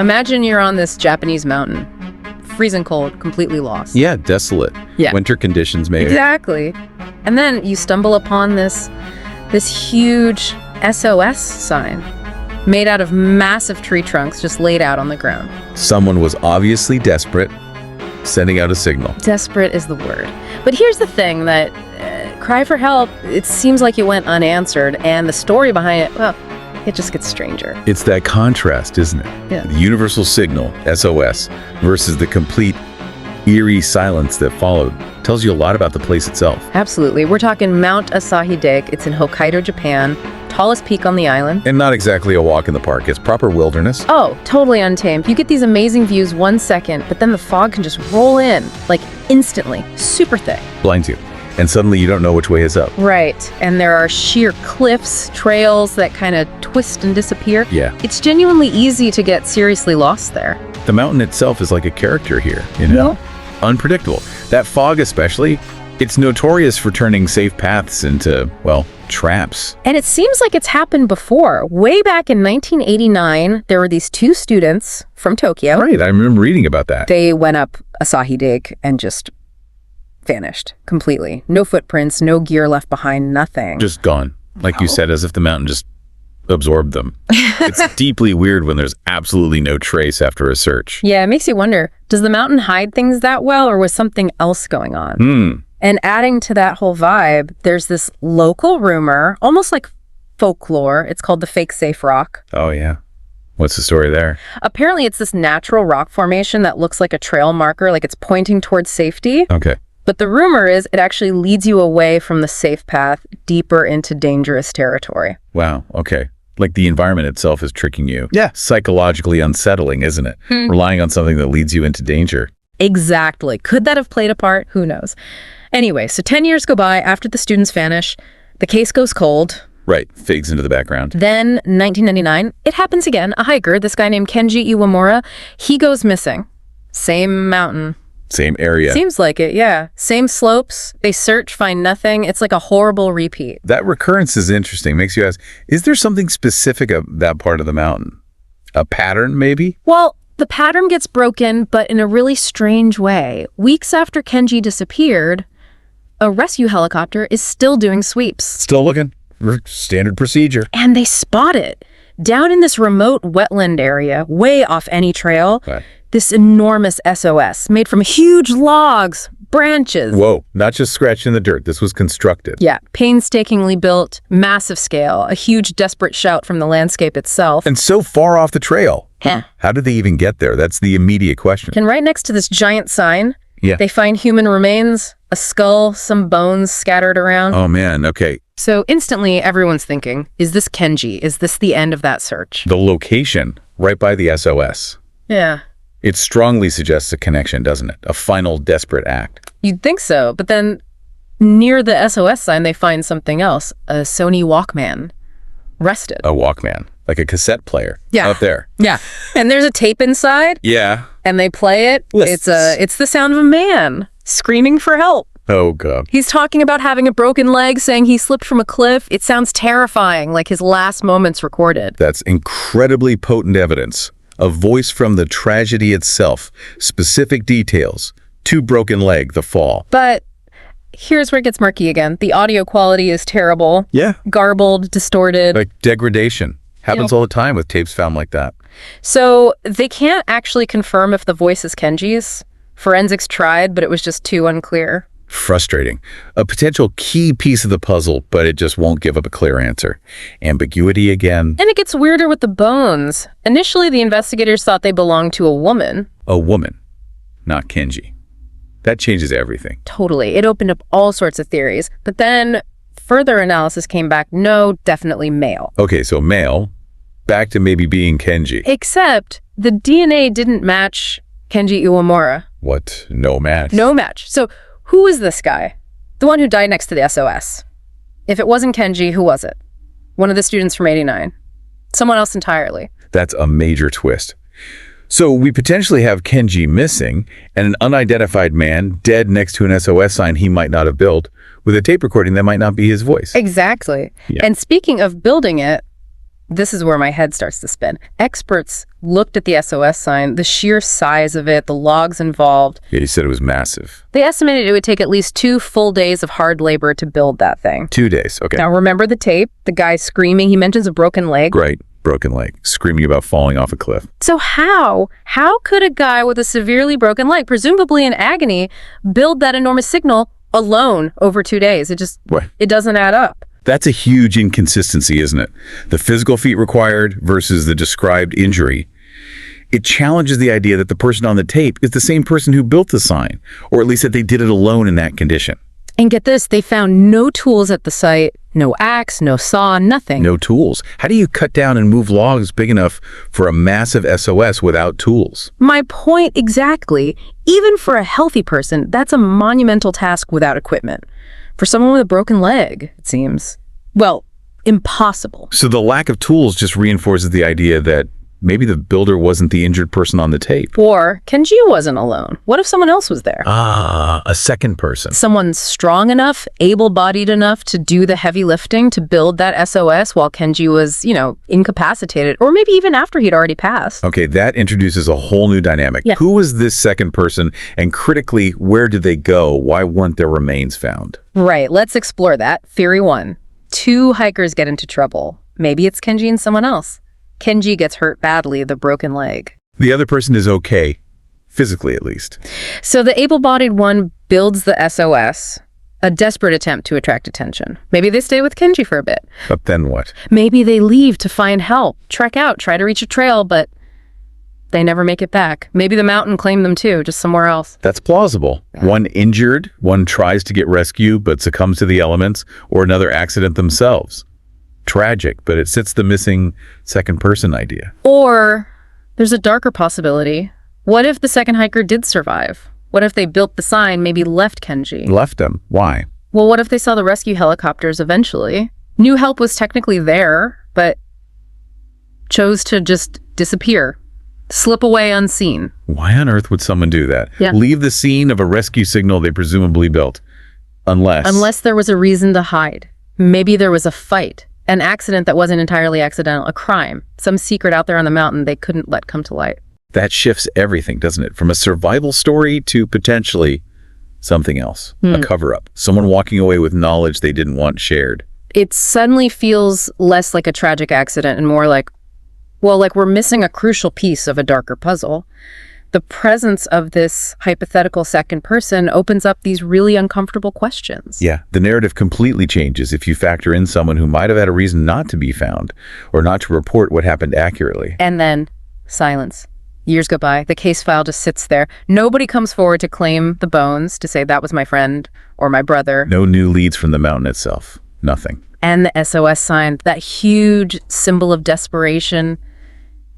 Imagine you're on this Japanese mountain, freezing cold, completely lost. Yeah, desolate. Yeah. Winter conditions may... Exactly. And then you stumble upon this huge SOS sign made out of massive tree trunks just laid out on the ground. Someone was obviously desperate, sending out a signal. Desperate is the word. But here's the thing, that cry for help, it seems like it went unanswered, and the story behind it, well, it just gets stranger. It's that contrast, isn't it? Yeah. The universal signal, SOS, versus the complete eerie silence that followed tells you a lot about the place itself. Absolutely. We're talking Mount Asahi Dake. It's in Hokkaido, Japan. Tallest peak on the island. And not exactly a walk in the park. It's proper wilderness. Oh, totally untamed. You get these amazing views 1 second, but then the fog can just roll in, like instantly, super thick. Blinds you. And suddenly you don't know which way is up. Right. And there are sheer cliffs, trails that kind of twist and disappear. Yeah. It's genuinely easy to get seriously lost there. The mountain itself is like a character here, you know? Unpredictable. That fog especially, it's notorious for turning safe paths into, well, traps. And it seems like it's happened before. Way back in 1989, there were these 2 students from Tokyo. Right, I remember reading about that. They went up Asahi Dake and just vanished completely. No footprints, no gear left behind, nothing. Just gone. Like you said, as if the mountain just absorbed them. It's deeply weird when there's absolutely no trace after a search. Yeah, it makes you wonder, does the mountain hide things that well, or was something else going on? And adding to that whole vibe, there's this local rumor, almost like folklore. It's called the fake safe rock. Oh, yeah. What's the story there? Apparently, it's this natural rock formation that looks like a trail marker, like it's pointing towards safety. Okay. But the rumor is it actually leads you away from the safe path, deeper into dangerous territory. Wow, okay. Like the environment itself is tricking you. Yeah. Psychologically unsettling, isn't it? Relying on something that leads you into danger. Exactly. Could that have played a part? Who knows? Anyway, so 10 years go by after the students vanish. The case goes cold. Right, fades into the background. Then, 1999, it happens again. A hiker, this guy named Kenji Iwamura, he goes missing. Same mountain. Same area. Seems like it, yeah. Same slopes. They search, find nothing. It's like a horrible repeat. That recurrence is interesting. Makes you ask, is there something specific of that part of the mountain? A pattern, maybe? Well, the pattern gets broken, but in a really strange way. Weeks after Kenji disappeared, a rescue helicopter is still doing sweeps. Still looking. Standard procedure. And they spot it. Down in this remote wetland area, way off any trail, this enormous SOS made from huge logs, branches. Whoa, not just scratched in the dirt. This was constructed. Yeah, painstakingly built, massive scale, a huge desperate shout from the landscape itself. And so far off the trail. Huh. How did they even get there? That's the immediate question. And right next to this giant sign, Yeah. they find human remains, a skull, some bones scattered around. Oh man, okay. So instantly everyone's thinking, is this Kenji? Is this the end of that search? The location, right by the SOS. Yeah. It strongly suggests a connection, doesn't it? A final desperate act. You'd think so, but then near the SOS sign, they find something else, a Sony Walkman, rested. A Walkman, like a cassette player. Yeah. Out there. Yeah. And there's a tape inside, Yeah. and they play it. It's the sound of a man screaming for help. Oh, God. He's talking about having a broken leg, saying he slipped from a cliff. It sounds terrifying, like his last moments recorded. That's incredibly potent evidence. A voice from the tragedy itself. Specific details. 2 broken leg, the fall. But here's where it gets murky again. The audio quality is terrible. Yeah. Garbled, distorted. Like degradation. Happens all the time with tapes found like that. So they can't actually confirm if the voice is Kenji's. Forensics tried, but it was just too unclear. Frustrating. A potential key piece of the puzzle, but it just won't give up a clear answer. Ambiguity again. And it gets weirder with the bones. Initially, the investigators thought they belonged to a woman. A woman, not Kenji. That changes everything. Totally. It opened up all sorts of theories. But then further analysis came back, no, definitely male. Okay, so male, back to maybe being Kenji. Except the DNA didn't match Kenji Iwamura. What? No match? No match. So who is this guy? The one who died next to the SOS. If it wasn't Kenji, who was it? One of the students from 89. Someone else entirely. That's a major twist. So we potentially have Kenji missing and an unidentified man dead next to an SOS sign he might not have built with a tape recording that might not be his voice. Exactly. Yeah. And speaking of building it, This is where my head starts to spin. Experts looked at the SOS sign, the sheer size of it, the logs involved. Yeah, you said it was massive. They estimated it would take at least 2 full days of hard labor to build that thing. 2 days, okay. Now, remember the tape? The guy screaming. He mentions a broken leg. Right, broken leg, screaming about falling off a cliff. So how could a guy with a severely broken leg, presumably in agony, build that enormous signal alone over 2 days? It doesn't add up. That's a huge inconsistency, isn't it? The physical feat required versus the described injury. It challenges the idea that the person on the tape is the same person who built the sign, or at least that they did it alone in that condition. And get this, they found no tools at the site, no axe, no saw, nothing. No tools. How do you cut down and move logs big enough for a massive SOS without tools? My point exactly. Even for a healthy person, that's a monumental task without equipment. For someone with a broken leg, it seems, well, impossible. So the lack of tools just reinforces the idea that maybe the builder wasn't the injured person on the tape. Or Kenji wasn't alone. What if someone else was there? A second person. Someone strong enough, able-bodied enough to do the heavy lifting to build that SOS while Kenji was, incapacitated, or maybe even after he'd already passed. Okay, that introduces a whole new dynamic. Yeah. Who was this second person, and critically, where did they go? Why weren't their remains found? Right, let's explore that. Theory 1. 2 hikers get into trouble. Maybe it's Kenji and someone else. Kenji gets hurt badly, the broken leg. The other person is okay, physically at least. So the able-bodied one builds the SOS, a desperate attempt to attract attention. Maybe they stay with Kenji for a bit. But then what? Maybe they leave to find help, trek out, try to reach a trail, but they never make it back. Maybe the mountain claimed them too, just somewhere else. That's plausible. One injured, one tries to get rescued but succumbs to the elements, or another accident themselves. Tragic, but it sits the missing second person idea. Or there's a darker possibility. What if the second hiker did survive? What if they built the sign, maybe left Kenji? Left him. Why? Well, what if they saw the rescue helicopters eventually? Knew help was technically there, but chose to just disappear, slip away unseen. Why on earth would someone do that? Yeah. Leave the scene of a rescue signal they presumably built. Unless there was a reason to hide. Maybe there was a fight. An accident that wasn't entirely accidental, a crime, some secret out there on the mountain they couldn't let come to light. That shifts everything, doesn't it? From a survival story to potentially something else, a cover-up, someone walking away with knowledge they didn't want shared. It suddenly feels less like a tragic accident and more like we're missing a crucial piece of a darker puzzle. The presence of this hypothetical second person opens up these really uncomfortable questions. Yeah, the narrative completely changes if you factor in someone who might have had a reason not to be found or not to report what happened accurately. And then silence. Years go by. The case file just sits there. Nobody comes forward to claim the bones, to say that was my friend or my brother. No new leads from the mountain itself. Nothing. And the SOS sign, that huge symbol of desperation,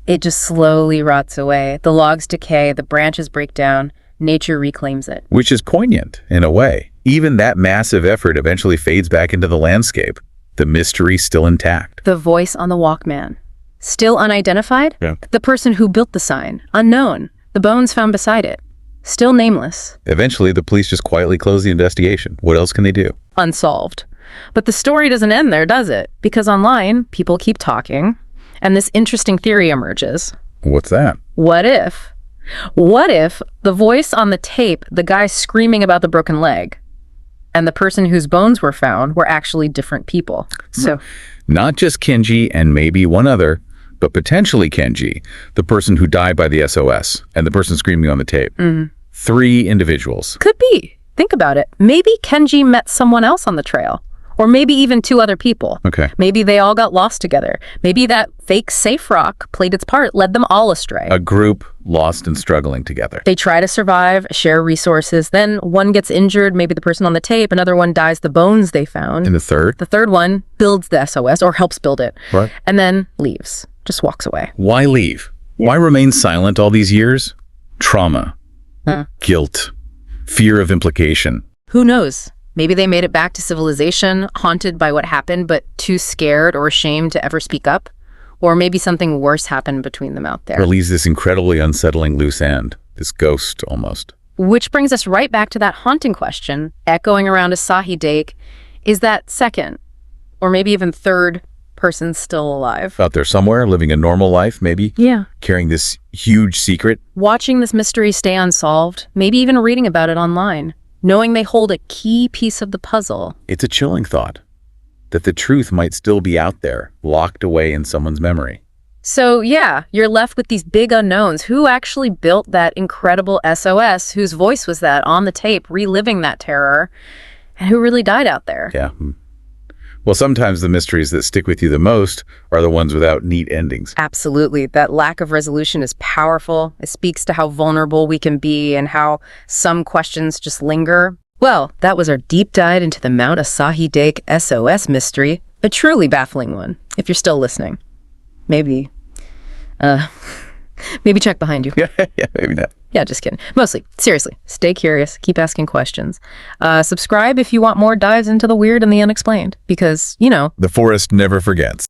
it just slowly rots away. The logs decay, the branches break down, nature reclaims it. Which is poignant, in a way. Even that massive effort eventually fades back into the landscape. The mystery still intact. The voice on the Walkman, still unidentified? Yeah. The person who built the sign, unknown. The bones found beside it, still nameless. Eventually, the police just quietly close the investigation. What else can they do? Unsolved. But the story doesn't end there, does it? Because online, people keep talking. And this interesting theory emerges. What's that? What if the voice on the tape, the guy screaming about the broken leg, and the person whose bones were found were actually different people? So, not just Kenji and maybe one other, but potentially Kenji, the person who died by the SOS, and the person screaming on the tape. 3 individuals. Could be. Think about it. Maybe Kenji met someone else on the trail. Or maybe even 2 other people. Okay. Maybe they all got lost together. Maybe that fake safe rock played its part, led them all astray. A group lost and struggling together. They try to survive, share resources. Then one gets injured, maybe the person on the tape. Another one dies the bones they found. And the third? The third one builds the SOS or helps build it. Right. And then leaves. Just walks away. Why leave? Why remain silent all these years? Trauma. Guilt. Fear of implication. Who knows? Maybe they made it back to civilization, haunted by what happened, but too scared or ashamed to ever speak up. Or maybe something worse happened between them out there. Or leaves this incredibly unsettling loose end. This ghost, almost. Which brings us right back to that haunting question, echoing around Asahi Dake. Is that second, or maybe even third person's still alive. Out there somewhere, living a normal life, maybe? Yeah. Carrying this huge secret? Watching this mystery stay unsolved, maybe even reading about it online, knowing they hold a key piece of the puzzle. It's a chilling thought that the truth might still be out there, locked away in someone's memory. So yeah, you're left with these big unknowns. Who actually built that incredible SOS, whose voice was that on the tape, reliving that terror, and who really died out there? Yeah. Well, sometimes the mysteries that stick with you the most are the ones without neat endings. Absolutely. That lack of resolution is powerful. It speaks to how vulnerable we can be and how some questions just linger. Well, that was our deep dive into the Mount Asahi Dake SOS mystery, a truly baffling one, if you're still listening. Maybe check behind you. Yeah, maybe not. Yeah, just kidding. Mostly, seriously, stay curious, keep asking questions. Subscribe if you want more dives into the weird and the unexplained, because, The forest never forgets.